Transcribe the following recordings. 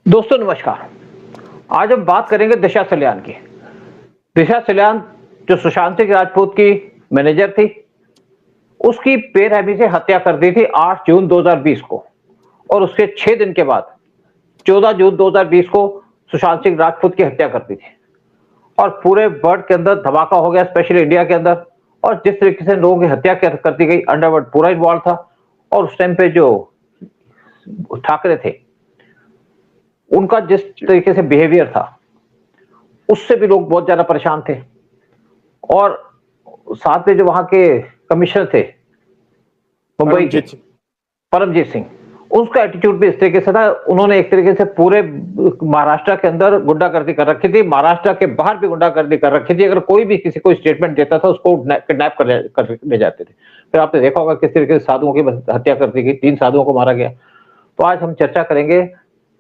दोस्तों नमस्कार। आज हम बात करेंगे दिशा सल्यान की। दिशा सल्यान जो सुशांत सिंह राजपूत की मैनेजर थी, उसकी बेरहमी से हत्या कर दी थी 8 जून 2020 को और उसके 6 दिन के बाद 14 जून 2020 को सुशांत सिंह राजपूत की हत्या कर दी थी और पूरे वर्ल्ड के अंदर धमाका हो गया, स्पेशली इंडिया के अंदर। और जिस तरीके से लोगों की हत्या कर दी गई, अंडरवर्ल्ड पूरा इन्वॉल्व था। और उस टाइम पे जो ठाकरे थे, उनका जिस तरीके से बिहेवियर था, उससे भी लोग बहुत ज्यादा परेशान थे। और साथ में जो वहां के कमिश्नर थे मुंबई के, परमजीत सिंह, उसका एटीट्यूड भी इस तरीके से था। उन्होंने एक तरीके से पूरे महाराष्ट्र के अंदर गुंडागर्दी कर रखी थी, महाराष्ट्र के बाहर भी गुंडागर्दी कर रखी थी। अगर कोई भी किसी को स्टेटमेंट देता था, उसको किडनैप कर ले जाते थे। फिर आपने देखा होगा किस तरीके से साधुओं की हत्या कर दी गई, 3 साधुओं को मारा गया। तो आज हम चर्चा करेंगे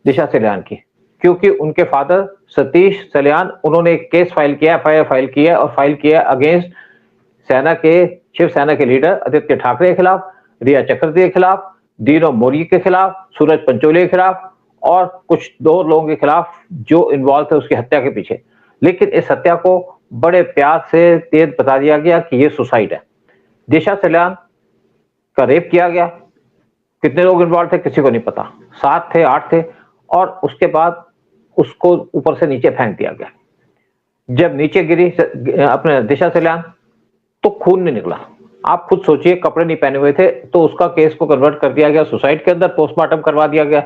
दिशा सल्यान की, क्योंकि उनके फादर सतीश सल्यान, उन्होंने एक केस फाइल किया, एफआईआर फाइल किया और फाइल किया अगेंस्ट शिवसेना के लीडर आदित्य ठाकरे के खिलाफ, रिया चक्रवर्ती के खिलाफ, दीनो मोदी के खिलाफ, सूरज पंचोली के खिलाफ और कुछ 2 लोगों के खिलाफ जो इन्वॉल्व थे उसकी हत्या के पीछे। लेकिन इस हत्या को बड़े प्यार से तेज बता दिया गया कि ये सुसाइड है। दिशा सल्यान का रेप किया गया। कितने लोग इन्वॉल्व थे किसी को नहीं पता, 7 थे 8 थे। और उसके बाद उसको ऊपर से नीचे फेंक दिया गया। जब नीचे गिरी अपने दिशा सल्यान, तो खून नहीं निकला। आप खुद सोचिए, कपड़े नहीं पहने हुए थे, तो उसका केस को कन्वर्ट कर दिया गया सुसाइड के अंदर, पोस्टमार्टम करवा दिया गया।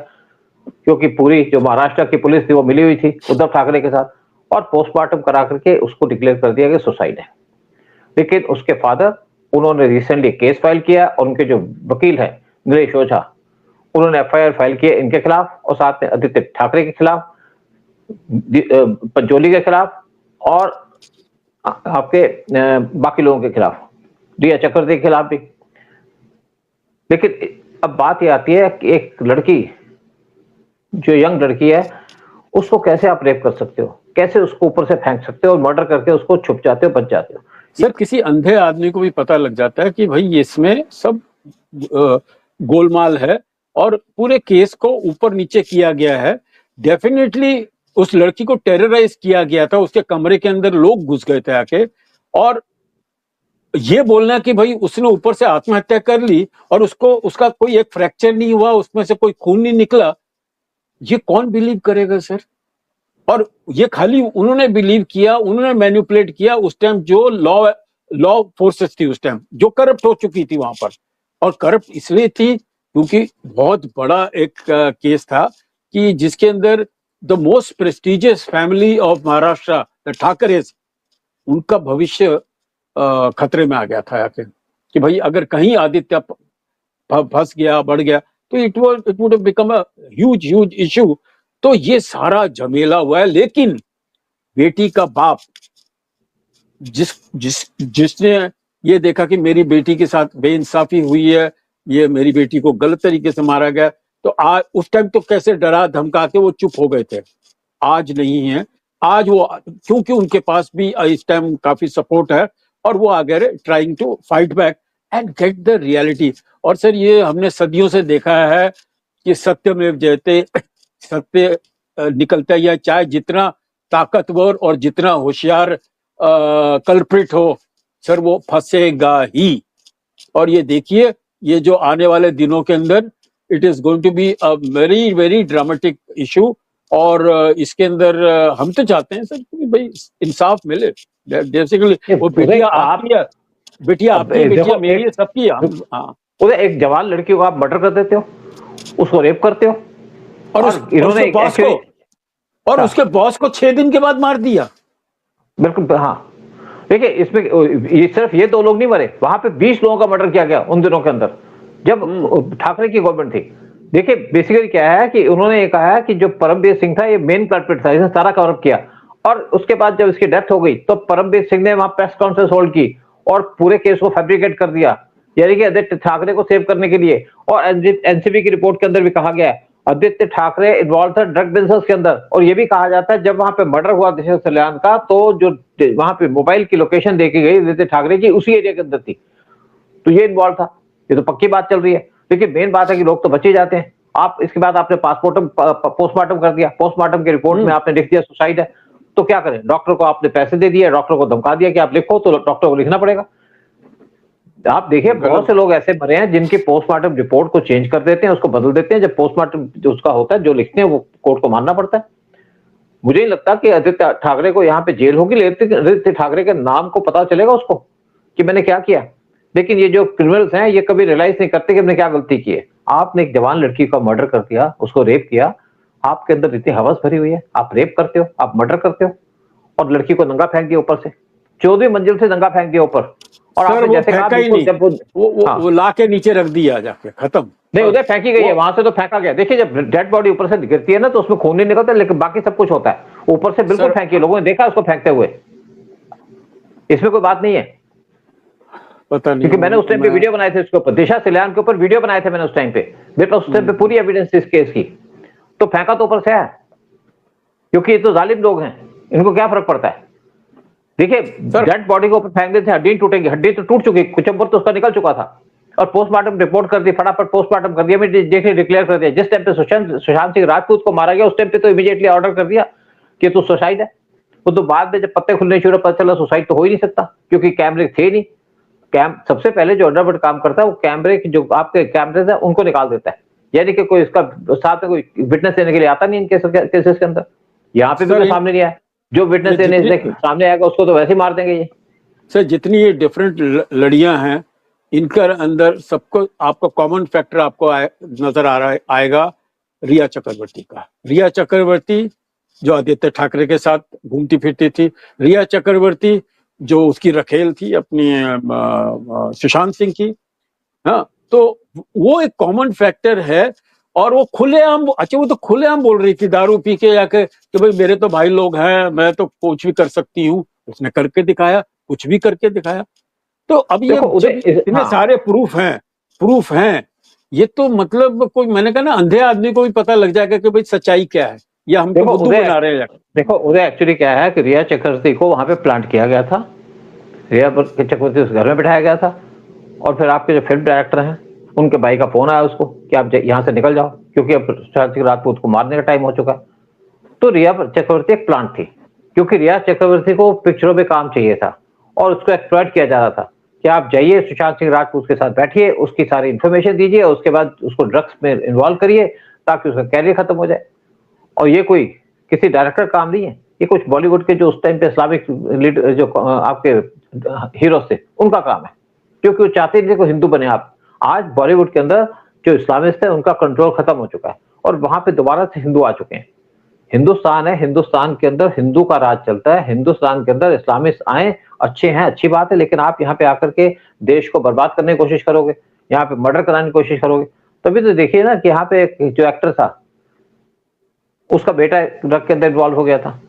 क्योंकि पूरी जो महाराष्ट्र की पुलिस थी वो मिली हुई थी उद्धव ठाकरे के साथ, और पोस्टमार्टम करा करके उसको डिक्लेयर कर दिया गया सुसाइड है। लेकिन उसके फादर, उन्होंने रिसेंटली केस फाइल किया और उनके जो वकील है नीलेश ओझा, उन्होंने एफआईआर फाइल किया इनके खिलाफ और साथ में आदित्य ठाकरे के खिलाफ, पंचोली के खिलाफ और आपके बाकी लोगों के खिलाफ, रिया चक्रवर्ती के खिलाफ भी। लेकिन अब बात ये आती है कि एक लड़की, जो यंग लड़की है, उसको कैसे आप रेप कर सकते हो, कैसे उसको ऊपर से फेंक सकते हो और मर्डर करके उसको छुप जाते हो, बच जाते हो। सर, किसी अंधे आदमी को भी पता लग जाता है कि भाई इसमें सब गोलमाल है और पूरे केस को ऊपर नीचे किया गया है। डेफिनेटली उस लड़की को टेरराइज किया गया था, उसके कमरे के अंदर लोग घुस गए थे आके, और ये बोलना कि भाई उसने ऊपर से आत्महत्या कर ली और उसका कोई एक फ्रैक्चर नहीं हुआ, उसमें से कोई खून नहीं निकला, ये कौन बिलीव करेगा सर? और ये खाली उन्होंने बिलीव किया, उन्होंने मैनिपुलेट किया उस टाइम जो लॉ फोर्सेस थी उस टाइम, जो करप्ट हो चुकी थी वहां पर। और करप्ट इसलिए थी क्योंकि बहुत बड़ा एक केस था कि जिसके अंदर the most prestigious family of Maharashtra, the Thackerays, उनका भविष्य खतरे में आ गया था कि भाई अगर कहीं आदित्य फंस गया, बढ़ गया, तो it would become a huge issue. तो ये सारा झमेला हुआ है। लेकिन बेटी का बाप जिसने ये देखा कि मेरी बेटी के साथ बेइंसाफी हुई है, ये मेरी बेटी को गलत तरीके से मारा गया, तो आज उस टाइम तो कैसे डरा धमका के वो चुप हो गए थे। आज नहीं है। आज वो, क्योंकि उनके पास भी इस टाइम काफी सपोर्ट है और वो आगे trying to fight back and get the reality. और सर, ये हमने सदियों से देखा है कि सत्यमेव जयते, सत्य निकलता है, चाहे जितना ताकतवर और जितना होशियार कल्प्रिट हो सर, वो फंसेगा ही। और ये देखिए, ये जो आने वाले दिनों के अंदर it is going to be a very very dramatic issue. और इसके अंदर हम तो चाहते हैं सर कि भाई इंसाफ मिले। बेसिकली वो बेटियां आपकी है, बेटियां मेरी है, सबकी। हाँ, एक जवान लड़की को आप मर्डर कर देते हो, उसको रेप करते हो, और उसके बॉस को 6 दिन के बाद मार दिया। बिल्कुल। हाँ, देखिए इसमें ये सिर्फ ये 2 लोग नहीं मरे, वहां पे 20 लोगों का मर्डर किया गया उन दिनों के अंदर, जब ठाकरे की गवर्नमेंट थी। देखिए बेसिकली क्या है कि उन्होंने कहा है कि जो परमबीर सिंह था, ये मेन कल्प्रिट था, इसने सारा कवर किया। और उसके बाद जब इसकी डेथ हो गई तो परमबीर सिंह ने वहां प्रेस कॉन्फ्रेंस होल्ड की और पूरे केस को फैब्रिकेट कर दिया, यानी कि आदित्य ठाकरे को सेव करने के लिए। और एनसीबी की रिपोर्ट के अंदर भी कहा गया है आदित्य ठाकरे इन्वॉल्व था ड्रग बिजनेस के अंदर। और ये भी कहा जाता है जब वहां पे मर्डर हुआ दिशा सल्यान का, तो जो वहां पे मोबाइल की लोकेशन देखी गई आदित्य ठाकरे की, उसी एरिया के अंदर थी। तो ये इन्वॉल्व था, ये तो पक्की बात चल रही है। लेकिन मेन बात है कि लोग तो बचे जाते हैं। आप इसके बाद आपने पोस्टमार्टम कर दिया, पोस्टमार्टम की रिपोर्ट में आपने लिख दिया सुसाइड है, तो क्या करें? डॉक्टर को आपने पैसे दे दिए, डॉक्टर को धमका दिया कि आप लिखो, तो डॉक्टर को लिखना पड़ेगा। आप देखिए बहुत से लोग ऐसे मरे हैं जिनकी पोस्टमार्टम रिपोर्ट को चेंज कर देते हैं, उसको बदल देते हैं, जब पोस्टमार्टम जो उसका होता है, जो लिखते हैं वो कोर्ट को मानना पड़ता है। मुझे नहीं लगता कि आदित्य ठाकरे को यहाँ पे जेल होगी, लेकिन आदित्य ठाकरे के नाम को पता चलेगा उसको कि मैंने क्या किया। लेकिन ये जो क्रिमिनल्स हैं ये कभी रियलाइज नहीं करते कि हमने क्या गलती की है। आपने एक जवान लड़की का मर्डर कर दिया, उसको रेप किया, आपके अंदर इतनी हवस भरी हुई है, आप रेप करते हो, आप मर्डर करते हो, और लड़की को नंगा फेंक दिया ऊपर से, 14वीं मंजिल से नंगा फेंक दिया ऊपर। और सर आपने वो जैसे कहा फेंका ही बिल्कुल नहीं, जब वो ला के नीचे रख दिया जाके, खत्म। नहीं, उधर फेंकी गई है, वहां से तो फेंका गया। देखिए जब डेड बॉडी ऊपर से गिरती है ना तो उसमें खून नहीं निकलता, लेकिन बाकी सब कुछ होता है। ऊपर से बिल्कुल सर- फेंकी, लोगों ने देखा उसको फेंकते हुए, इसमें कोई बात नहीं है। पता नहीं, क्योंकि मैंने उस टाइम पे वीडियो बनाए थे इसके ऊपर, दिशा सल्यान के ऊपर वीडियो बनाए थे मैंने उस टाइम पे, मेरे पास उस टाइम पे पूरी एविडेंस थी इस केस की। तो फेंका तो ऊपर से है, क्योंकि ये तो जालिम लोग हैं, इनको क्या फर्क पड़ता है। देखिए डेड बॉडी को ऊपर फेंक देते, हड्डी टूटेगी, हड्डी तो टूट चुकी, कुचंबर तो उसका निकल चुका था, और पोस्टमार्टम रिपोर्ट कर दी, फटाफट पोस्टमार्टम कर दिया, मैं देखिए डिक्लेयर कर दिया। जिस टाइम पे सुशांत सिंह राजपूत को मारा गया उस टाइम पे तो इमीडिएटली ऑर्डर कर दिया कि तू सुसाइड है। वो तो बाद में जब पत्ते खुलने शुरू पता चला सुसाइड तो हो ही नहीं सकता, क्योंकि कैमरे थे नहीं। सबसे पहले जो अंडरवर्ल्ड काम करता है वो कैमरे की, जो आपके कैमरे है उनको निकाल देता है, यानी कि कोई इसका साथ में कोई विटनेस देने के लिए आता नहीं इन केसेस के अंदर। यहाँ पे भी कोई सामने नहीं आया, जो विटनेस देने सामने आएगा उसको तो वैसे ही मार देंगे ये। सर जितनी ये डिफरेंट लड़ियां हैं, इनके अंदर सबको आपका कॉमन फैक्टर आपको नजर आ रहा आएगा रिया चक्रवर्ती का। रिया चक्रवर्ती जो आदित्य ठाकरे के साथ घूमती फिरती थी, रिया चक्रवर्ती जो उसकी रखेल थी अपनी सुशांत सिंह की, हाँ, तो वो एक कॉमन फैक्टर है। और वो खुलेआम, अच्छा वो तो खुलेआम बोल रही थी दारू पी के जाके कि भाई मेरे तो भाई लोग हैं, मैं तो कुछ भी कर सकती हूँ। उसने करके दिखाया, कुछ भी करके दिखाया। तो अब ये इतने सारे प्रूफ हैं, ये तो मतलब कोई, मैंने कहा ना, अंधे आदमी को भी पता लग जाएगा कि भाई सच्चाई क्या है, या हमको बुद्धू बना रहे हैं। देखो उदय, एक्चुअली क्या है कि रिया चक्रवर्ती को वहां पे प्लांट किया गया था, रिया चक्रवर्ती उस घर में बिठाया गया था, और फिर आपके जो फिल्म डायरेक्टर हैं उनके भाई का फोन आया उसको कि आप यहाँ से निकल जाओ, क्योंकि अब सुशांत सिंह राजपूत को मारने का टाइम हो चुका है। तो रिया चक्रवर्ती एक प्लांट थी, क्योंकि रिया चक्रवर्ती को पिक्चरों में काम चाहिए था और उसको एक्सप्लॉइट किया जा रहा था कि आप जाइए सुशांत सिंह राजपूत के साथ बैठिए, उसकी सारी इंफॉर्मेशन दीजिए, उसके बाद उसको ड्रग्स में इन्वॉल्व करिए ताकि उसका कैरियर खत्म हो जाए। और ये कोई किसी डायरेक्टर काम नहीं है, ये कुछ बॉलीवुड के जो उस टाइम पे इस्लामिक लीडर जो आपके हीरो थे उनका काम है, क्योंकि वो चाहते थे को हिंदू बने आप। आज बॉलीवुड के अंदर जो इस्लामिस्ट है उनका कंट्रोल खत्म हो चुका है और वहां पे दोबारा से हिंदू आ चुके हैं। हिंदुस्तान है, हिंदुस्तान के अंदर हिंदू का राज चलता है, हिंदुस्तान के अंदर इस्लामिस्ट आए, अच्छे हैं, अच्छी बात है, लेकिन आप यहाँ पे आकर के देश को बर्बाद करने की कोशिश करोगे, यहाँ पे मर्डर कराने की कोशिश करोगे। तभी तो देखिए ना कि यहाँ पे जो एक्टर था उसका बेटा ड्रग के अंदर इन्वॉल्व हो गया था।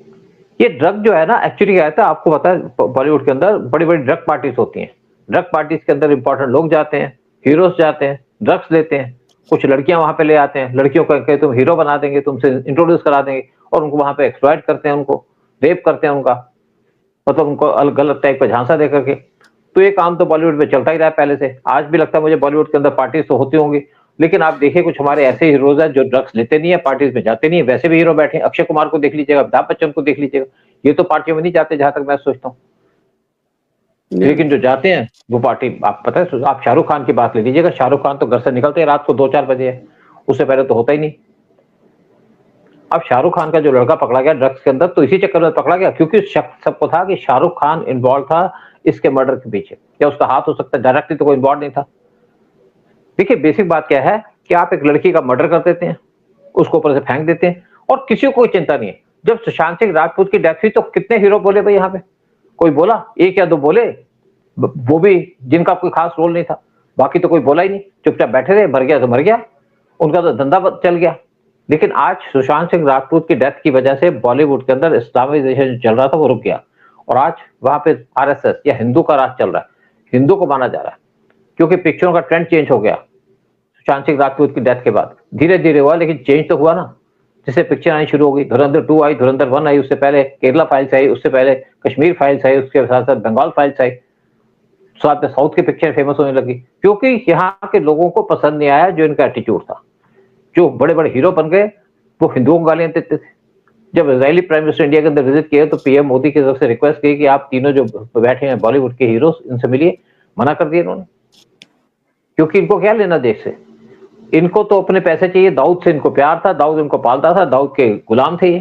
ये ड्रग जो है ना, एक्चुअली क्या है, आपको पता है बॉलीवुड के अंदर बड़ी बड़ी ड्रग पार्टीज होती हैं। ड्रग पार्टीज के अंदर इंपॉर्टेंट लोग जाते हैं, हीरोज जाते हैं, ड्रग्स लेते हैं, कुछ लड़कियां वहां पे ले आते हैं, लड़कियों को कहते तुम हीरो बना देंगे, तुमसे इंट्रोड्यूस करा देंगे, और उनको वहां पे एक्सप्लॉइट करते हैं, उनको रेप करते हैं, उनका मतलब उनको गलत टाइप का झांसा दे करके। तो ये काम तो बॉलीवुड में चलता ही रहा है पहले से, आज भी लगता है मुझे बॉलीवुड के अंदर पार्टीज तो होती होंगी, लेकिन आप देखिए कुछ हमारे ऐसे हीरोज हैं जो ड्रग्स लेते नहीं है, पार्टीज में जाते नहीं है, वैसे भी हीरो बैठे हैं। अक्षय कुमार को देख लीजिएगा, अमिताभ बच्चन को देख लीजिएगा, ये तो पार्टियों में नहीं जाते जहां तक मैं सोचता हूँ, लेकिन जो जाते हैं वो पार्टी, आप पता है, आप शाहरुख खान की बात ले लीजिएगा, शाहरुख खान तो घर से निकलते हैं रात को 2-4 बजे है, उससे पहले तो होता ही नहीं। अब शाहरुख खान का जो लड़का पकड़ा गया ड्रग्स के अंदर, तो इसी चक्कर में पकड़ा गया क्योंकि सबको था कि शाहरुख खान इन्वॉल्व था इसके मर्डर के पीछे, या उसका हाथ हो सकता है, डायरेक्टली तो कोई इन्वॉल्व नहीं था। देखिए बेसिक बात क्या है कि आप एक लड़की का मर्डर कर देते हैं, उसको ऊपर से फेंक देते हैं, और किसी को कोई चिंता नहीं है। जब सुशांत सिंह राजपूत की डेथ हुई तो कितने हीरो बोले भाई, यहाँ पे कोई बोला? एक या दो बोले, वो भी जिनका कोई खास रोल नहीं था, बाकी तो कोई बोला ही नहीं, चुपचाप बैठे रहे, मर गया तो मर गया, उनका तो धंधा चल गया। लेकिन आज सुशांत सिंह राजपूत की डेथ की वजह से बॉलीवुड के अंदर इस्लामाइजेशन जो चल रहा था वो रुक गया, और आज वहां पे आरएसएस या हिंदू का राज चल रहा है, हिंदू को माना जा रहा है, क्योंकि पिक्चरों का ट्रेंड चेंज हो गया सुशांत सिंह राजपूत की डेथ के बाद। धीरे धीरे हुआ, लेकिन चेंज तो हुआ ना, जिससे पिक्चर आनी शुरू हो गई, धुरंधर 2 आई, धुरंधर 1 आई, उससे पहले केरला फाइल्स आई, उससे पहले कश्मीर फाइल्स आई, उसके साथ साथ बंगाल फाइल्स आई, साथ में साउथ की पिक्चर फेमस होने लगी, क्योंकि यहाँ के लोगों को पसंद नहीं आया जो इनका एटीट्यूड था। जो बड़े बड़े हीरो बन गए वो हिंदुओं को गालियां देते थे। जब इजरायली प्राइम मिनिस्टर इंडिया के अंदर विजिट किए तो पीएम मोदी की तरफ से रिक्वेस्ट की कि आप तीनों जो बैठे हैं बॉलीवुड के हीरो, इनसे मिलिए, मना कर दिया इन्होंने, क्योंकि इनको क्या लेना देश से, इनको तो अपने पैसे चाहिए। दाऊद से इनको प्यार था, दाऊद इनको पालता था, दाऊद के गुलाम थे ये।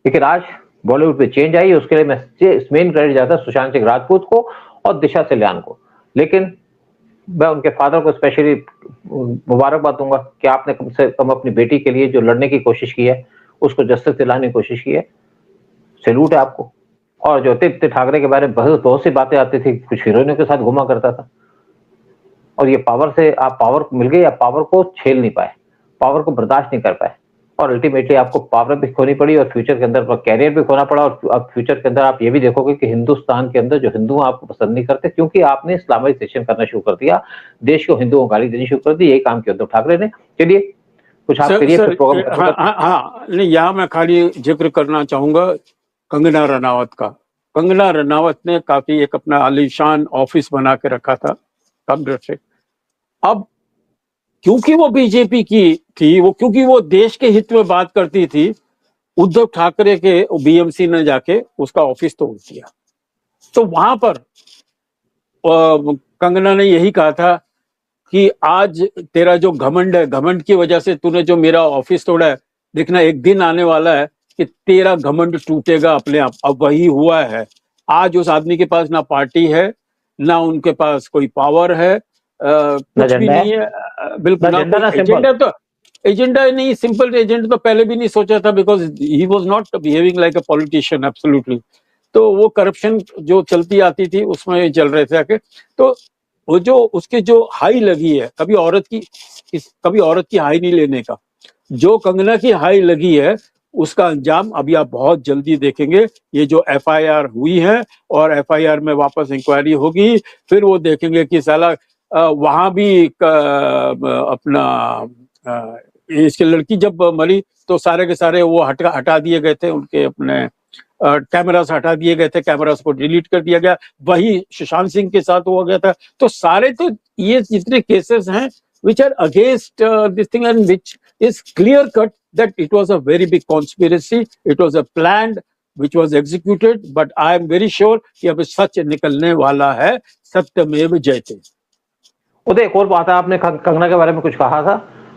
लेकिन आज बॉलीवुड पे चेंज आई, उसके लिए मैं मेन क्रेडिट जाता है सुशांत सिंह राजपूत को और दिशा सल्यान को। लेकिन मैं उनके फादर को स्पेशली मुबारकबाद दूंगा कि आपने कम से कम अपनी बेटी के लिए जो लड़ने की कोशिश की है, उसको जस्टिस दिलाने की कोशिश की है, सैल्यूट है आपको। और जो आदित्य ठाकरे के बारे में बहुत सी बातें आती थी, कुछ हीरोइनों के साथ घुमा करता था, और ये पावर से आप पावर मिल गई, आप पावर को झेल नहीं पाए, पावर को बर्दाश्त नहीं कर पाए, और अल्टीमेटली आपको पावर भी खोनी पड़ी और फ्यूचर के अंदर कैरियर भी खोना पड़ा। और अब फ्यूचर के अंदर आप ये भी देखोगे कि हिंदुस्तान के अंदर जो हिंदू आपको पसंद नहीं करते, क्योंकि आपने इस्लामाइजेशन करना शुरू कर दिया, देश को हिंदुओं को गाली देनी शुरू कर दी। यही काम किया उद्धव ठाकरे ने। चलिए कुछ आप करिए फिर प्रोग्राम। हाँ, नहीं, यहाँ मैं खाली जिक्र करना चाहूंगा कंगना रनावत का। कंगना रनावत ने काफी एक अपना आलीशान ऑफिस बना के रखा था कांग्रेस से। अब क्योंकि वो बीजेपी की थी, वो क्योंकि वो देश के हित में बात करती थी, उद्धव ठाकरे के बीएमसी ने जाके उसका ऑफिस तोड़ दिया। तो वहां पर कंगना ने यही कहा था कि आज तेरा जो घमंड है, घमंड की वजह से तूने जो मेरा ऑफिस तोड़ा है, देखना एक दिन आने वाला है कि तेरा घमंड टूटेगा अपने आप। अब वही हुआ है। आज उस आदमी के पास ना पार्टी है, ना उनके पास कोई पावर है, कुछ भी नहीं है, बिल्कुल ना कोई एजेंडा। तो एजेंडा नहीं, सिंपल एजेंडा तो पहले भी नहीं सोचा था, because he was not behaving like a politician absolutely. तो वो करप्शन जो चलती आती थी उसमें चल रहे थे आके। तो वो जो उसके जो हाई लगी है, कभी औरत की हाई नहीं लेने का, जो कंगना की हाई लगी है उसका अंजाम अभी आप बहुत जल्दी देखेंगे। ये जो एफआईआर हुई है और एफआईआर में वापस इंक्वायरी होगी, फिर वो देखेंगे कि साला वहां भी अपना इसकी लड़की जब मरी तो सारे के सारे वो हटा दिए गए थे, उनके अपने कैमरास हटा दिए गए थे, कैमरास को डिलीट कर दिया गया। वही सुशांत सिंह के साथ हो गया था। तो सारे तो ये जितने केसेस हैं which are against this thing, and which is clear cut that it was a very big conspiracy, it was a planned which was executed, but I am very sure कि अब सच निकलने वाला है, सत्यमेव जयते। उदय, एक और बात है, आपने कंगना के बारे में कुछ कहा था,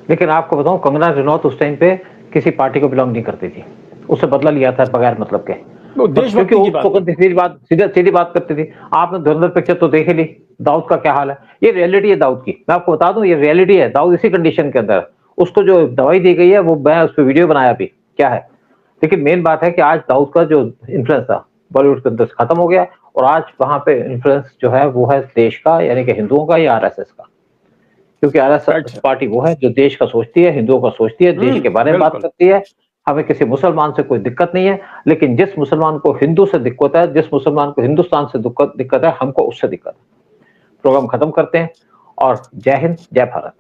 लेकिन आपको बताऊं कंगना रनौत उस टाइम पे किसी पार्टी को बिलोंग नहीं करती थी, उससे बदला लिया था बगैर मतलब के, क्योंकि वो सीधी बात करती थी। आपने धुरंधर पिक्चर तो देख ली, दाऊद का क्या हाल है, ये रियलिटी है दाऊद की, मैं आपको बता दूं, ये रियलिटी है। दाऊद इसी कंडीशन के अंदर, उसको जो दवाई दी गई है वो मैं उस पर वीडियो बनाया भी क्या है। लेकिन मेन बात है कि आज दाऊद का जो इन्फ्लुएंस था बॉलीवुड के अंदर खत्म हो गया, और आज वहां पे इन्फ्लुएंस जो है वो है देश का, यानी कि हिंदुओं का या आरएसएस का। क्योंकि आरएसएस पार्टी वो है जो देश का सोचती है, हिंदुओं का सोचती है, देश के बारे में बात करती है। हमें किसी मुसलमान से कोई दिक्कत नहीं है, लेकिन जिस मुसलमान को हिंदू से दिक्कत है, जिस मुसलमान को हिंदुस्तान से दिक्कत है, हमको उससे दिक्कत है। प्रोग्राम खत्म करते हैं, और जय हिंद, जय भारत।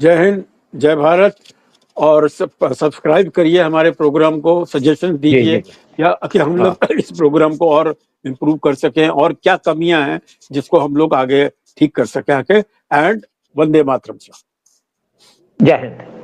जय हिंद, जय भारत। और सब्सक्राइब करिए हमारे प्रोग्राम को, सजेशन दीजिए क्या कि हम लोग इस प्रोग्राम को और इम्प्रूव कर सकें, और क्या कमियां हैं जिसको हम लोग आगे ठीक कर सकें। एंड वंदे मातरम। जय हिंद।